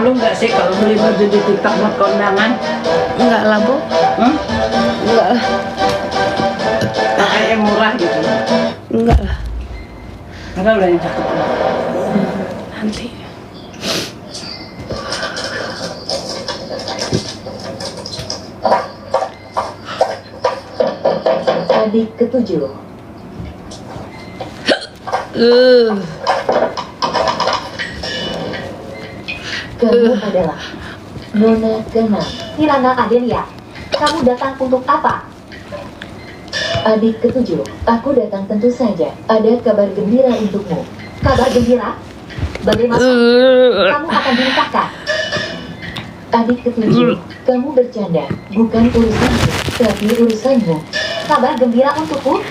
Malu nggak sih kalau beli baju di TikTok buat kondangan? Enggak lah, Bu. Enggak lah. Pakai yang murah gitu. Enggak lah. Enggak udah yang cakep. Nanti. Adik ketujuh. Kamu adalah Nona keenam. Kirana Adelia, kamu datang untuk apa? Adik ketujuh, aku datang tentu saja. Ada kabar gembira untukmu. Kabar gembira? Bagaimana? Kamu akan dinikahkan? Adik ketujuh, kamu bercanda. Bukan urusanku, tapi urusanmu. Kabar gembira untukku?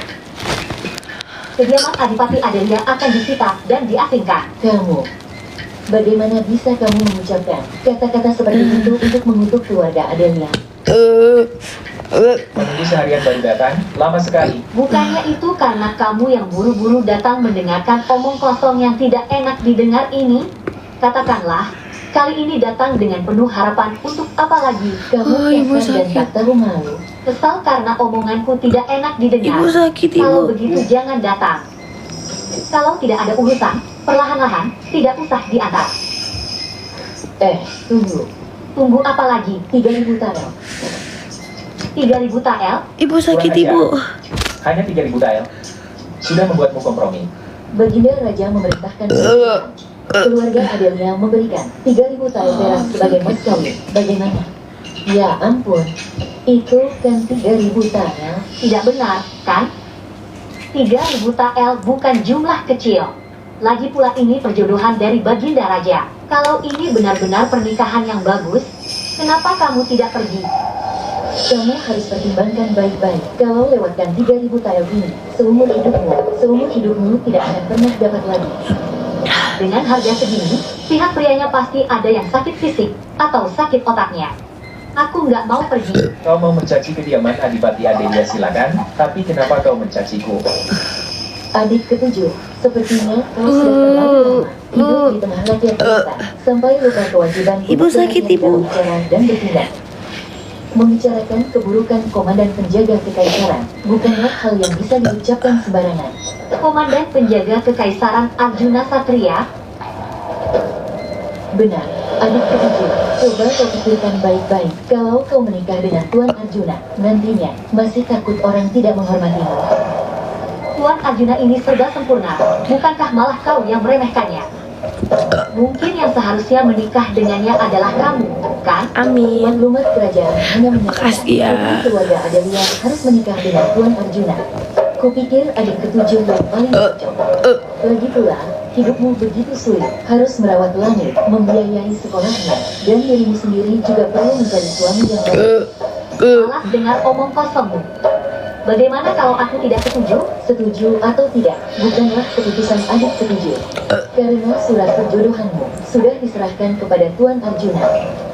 Kediaman Adipati Adelia akan disita dan diasingkan. Kamu, bagaimana bisa kamu mengucapkan kata-kata seperti itu untuk mengutuk keluarga Adelia? Menunggu seharian baru datang, lama sekali. Bukannya itu karena kamu yang buru-buru datang mendengarkan omong kosong yang tidak enak didengar ini? Katakanlah, kali ini datang dengan penuh harapan untuk apa lagi? Kamu Ibu kasar dan sakit. tak tahu malu. Kesal karena omonganku tidak enak didengar. Ibu sakit, Kalau Ibu. begitu jangan datang. Kalau tidak ada urusan, perlahan-lahan, tidak usah diantar. Tunggu. Tunggu apa lagi? 3.000 tael. 3.000 tael? Ibu sakit, Kurang ajar. Ibu. Hanya 3.000 tael. Sudah membuatmu kompromi. Baginda Raja memerintahkan keluarga Adelia memberikan 3.000 tael perak sebagai mas kawin. Bagaimana? Ya ampun, itu kan 3.000 tael. Tidak benar, kan? 3.000 tael bukan jumlah kecil. Lagi pula ini perjodohan dari Baginda Raja. Kalau ini benar-benar pernikahan yang bagus, kenapa kamu tidak pergi? Kamu harus pertimbangkan baik-baik. Kalau lewatkan 3.000 tael ini, seumur hidupmu tidak akan pernah dapat lagi. Dengan harga segini, pihak prianya pasti ada yang sakit fisik atau sakit otaknya. Aku nggak mau pergi. Kau mau mencaci kediaman Adipati Adelia silakan, tapi kenapa kau mencaciku? Adik ketujuh, sepertinya kau sudah terlalu lama hidup di tengah rakyat kita sampai lupa kewajiban Ibu sakit, Ibu. berbicara dan bertindak. Membicarakan keburukan komandan penjaga kekaisaran bukanlah hal yang bisa diucapkan sembarangan. Komandan penjaga kekaisaran Arjuna Satria, Benar, adik ketujuh, coba kau pikirkan baik-baik. Kalau kau menikah dengan Tuan Arjuna, nantinya masih takut orang tidak menghormatimu. Tuan Arjuna ini serba sempurna. Bukankah malah kau yang meremehkannya? Mungkin yang seharusnya menikah dengannya adalah kamu, kan? Amin. Maklumat kerajaan hanya menyatakan Makasih ya. bahwa keluarga Adelia harus menikah dengan Tuan Arjuna. Kupikir adik ketujuh yang paling cocok. Lagi pula, hidupmu begitu sulit, harus merawat langit, membiayai sekolahnya, dan dirimu sendiri juga perlu mencari suami yang baik. Malas dengar omong kosongmu. Bagaimana kalau aku tidak setuju? Setuju atau tidak, bukanlah keputusan adik ketujuh. Karena surat perjodohanmu sudah diserahkan kepada Tuan Arjuna.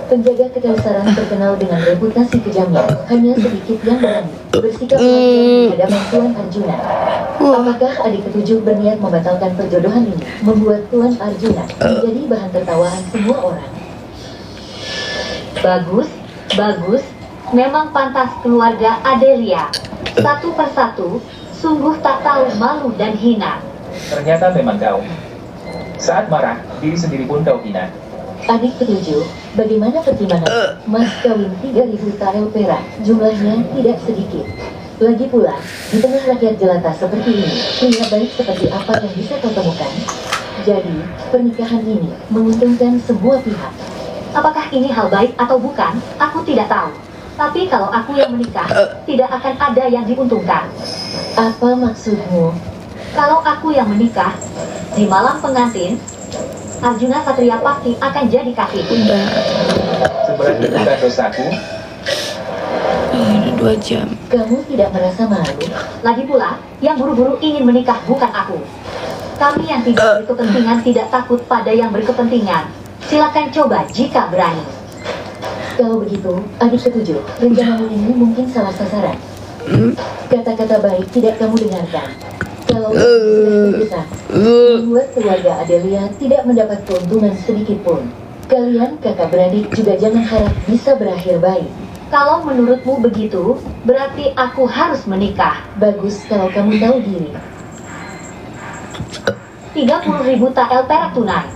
Penjaga kekaisaran terkenal dengan reputasi kejamnya. Hanya sedikit yang berani bersikap wajar di hadapan Tuan Arjuna. Apakah adik ketujuh berniat membatalkan perjodohan ini, membuat Tuan Arjuna menjadi bahan tertawaan semua orang? Bagus, bagus. Memang pantas keluarga Adelia. Satu persatu, sungguh tak tahu malu dan hina. Ternyata memang kau. Saat marah, diri sendiri pun kau hina. Adik ketujuh, bagaimana pertimbangan mas kawin 3.000 tael perak? Jumlahnya tidak sedikit. Lagi pula, di tengah rakyat jelata seperti ini, pria baik seperti apa yang bisa kau temukan? Jadi, pernikahan ini menguntungkan semua pihak. Apakah ini hal baik atau bukan? Aku tidak tahu. Tapi kalau aku yang menikah, tidak akan ada yang diuntungkan. Apa maksudmu? Kalau aku yang menikah, di malam pengantin, Arjuna Satria pasti akan jadi kaki. Udah. Seberat itu bukan dosaku. Udah 2 jam. Kamu tidak merasa malu? Lagi pula, yang buru-buru ingin menikah bukan aku. Kami yang tidak berkepentingan tidak takut pada yang berkepentingan. Silakan coba jika berani. Kalau begitu, adik ketujuh, rencanamu ini mungkin salah sasaran. Kata-kata baik tidak kamu dengarkan. Kalau sudah terpisah, membuat keluarga Adelia tidak mendapat keuntungan sedikit pun. Kalian kakak beradik juga jangan harap bisa berakhir baik. Kalau menurutmu begitu, berarti aku harus menikah. Bagus kalau kamu tahu diri. 30.000 tael perak tunai.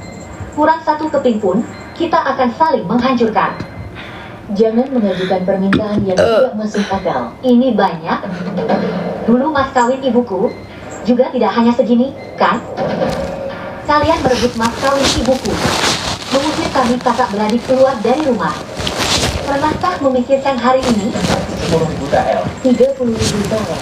Kurang 1 keping pun, kita akan saling menghancurkan. Jangan mengajukan permintaan yang tidak masuk akal. Ini banyak. Dulu mas kawin ibuku, juga tidak hanya segini, kan? Kalian merebut mas kawin ibuku. Mengusir kami kakak beradik keluar dari rumah. Pernahkah memikirkan hari ini? 10.000 tael. 30.000 tael.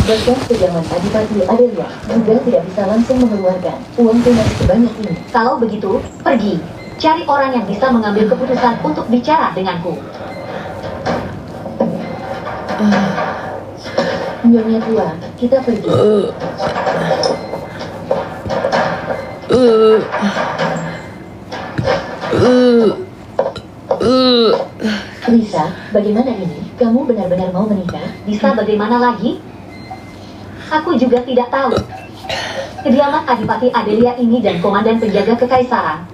Bahkan pejaman Adipati Adelia juga tidak bisa langsung mengeluarkan uang tunai sebanyak ini. Kalau begitu, pergi. Cari orang yang bisa mengambil keputusan untuk bicara denganku. Nyonya tua, kita pergi. Lisa, bagaimana ini? Kamu benar-benar mau menikah? Bisa bagaimana lagi? Aku juga tidak tahu. Kediaman Adipati Adelia ini dan komandan penjaga kekaisaran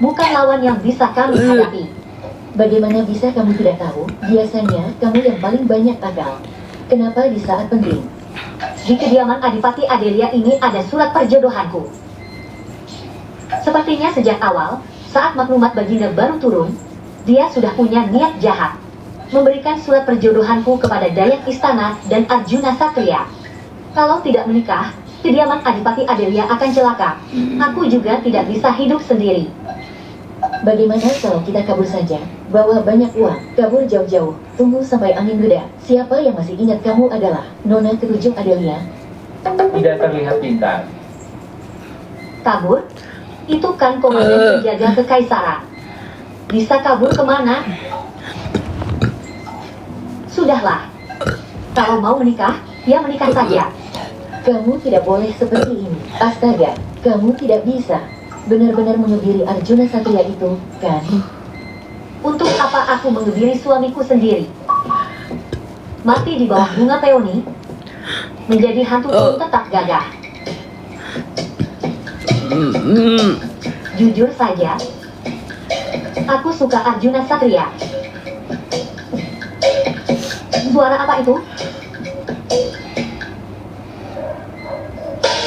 bukan lawan yang bisa kami hadapi. Bagaimana bisa kamu tidak tahu? Biasanya kamu yang paling banyak akal. Kenapa di saat penting? Di kediaman Adipati Adelia ini ada surat perjodohanku. Sepertinya sejak awal, saat maklumat Baginda baru turun, dia sudah punya niat jahat. Memberikan surat perjodohanku kepada Dayak Istana dan Arjuna Satria. Kalau tidak menikah, kediaman Adipati Adelia akan celaka. Aku juga tidak bisa hidup sendiri. Bagaimana kalau kita kabur saja? Bawa banyak uang, kabur jauh-jauh. Tunggu sampai angin reda. Siapa yang masih ingat kamu adalah Nona Ketujuh Adelia? Tidak terlihat pintar. Kabur? Itu kan komandan penjaga kekaisaran. Bisa kabur kemana? Sudahlah. Kalau mau menikah, ya menikah saja. Kamu tidak boleh seperti ini. Astaga, kamu tidak bisa. Benar-benar mengebiri Arjuna Satria itu, kan? Untuk apa aku mengebiri suamiku sendiri? Mati di bawah bunga peoni, menjadi hantu pun tetap gagah. Jujur saja, aku suka Arjuna Satria. Suara apa itu?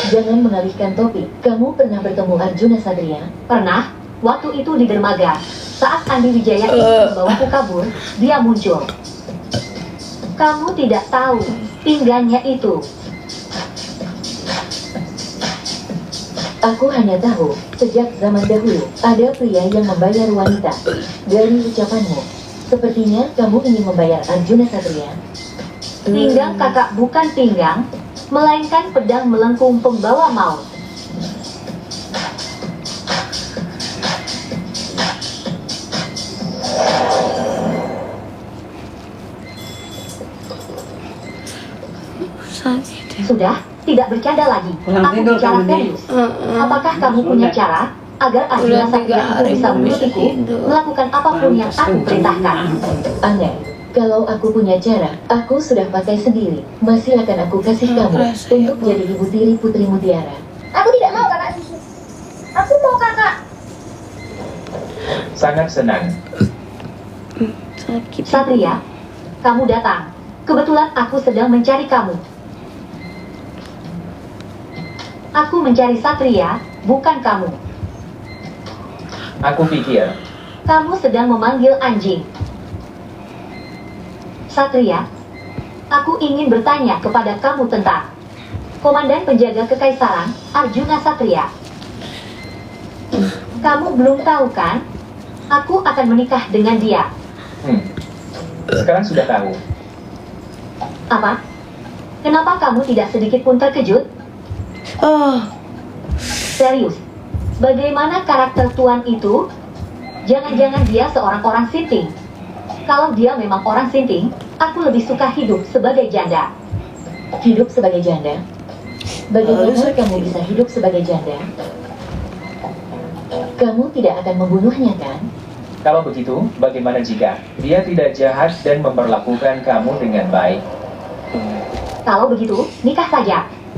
Jangan mengalihkan topik. Kamu pernah bertemu Arjuna Satria? Pernah, waktu itu di dermaga. Saat Andi Wijaya ingin membawaku kabur, dia muncul. Kamu tidak tahu, pinggannya itu. Aku hanya tahu, sejak zaman dahulu, ada pria yang membayar wanita. Dari ucapanmu, sepertinya kamu ingin membayar Arjuna Satria. Pinggang kakak bukan pinggang, melainkan pedang melengkung pembawa maut. Sakit ya. Sudah, tidak bercanda lagi. Pulang Aku tidur bicara kamu, Nek. serius. Apakah kamu punya cara agar Arjuna Udah 3 Satria itu hari bisa belum bisa mengikutiku, tidur. melakukan apapun yang aku perintahkan? Aneh, kalau aku punya cara, aku sudah pakai sendiri. Masih akan aku kasih kamu untuk jadi ibu tiri Putri Mutiara. Aku tidak mau kakak. Aku mau kakak. Sangat senang. Sakit. Satria, kamu datang. Kebetulan aku sedang mencari kamu. Aku mencari Satria, bukan kamu. Aku pikir, Kamu sedang memanggil anjing. Satria, aku ingin bertanya kepada kamu tentang Komandan Penjaga Kekaisaran, Arjuna Satria. Kamu belum tahu kan? Aku akan menikah dengan dia. sekarang sudah tahu. Apa? Kenapa kamu tidak sedikit pun terkejut? Oh, Serius, bagaimana karakter tuan itu? Jangan-jangan dia seorang orang sinting. Kalau dia memang orang sinting, aku lebih suka hidup sebagai janda. Hidup sebagai janda? Bagaimana kamu bisa hidup sebagai janda? Kamu tidak akan membunuhnya, kan? Kalau begitu, bagaimana jika dia tidak jahat dan memperlakukan kamu dengan baik? Kalau begitu, nikah saja.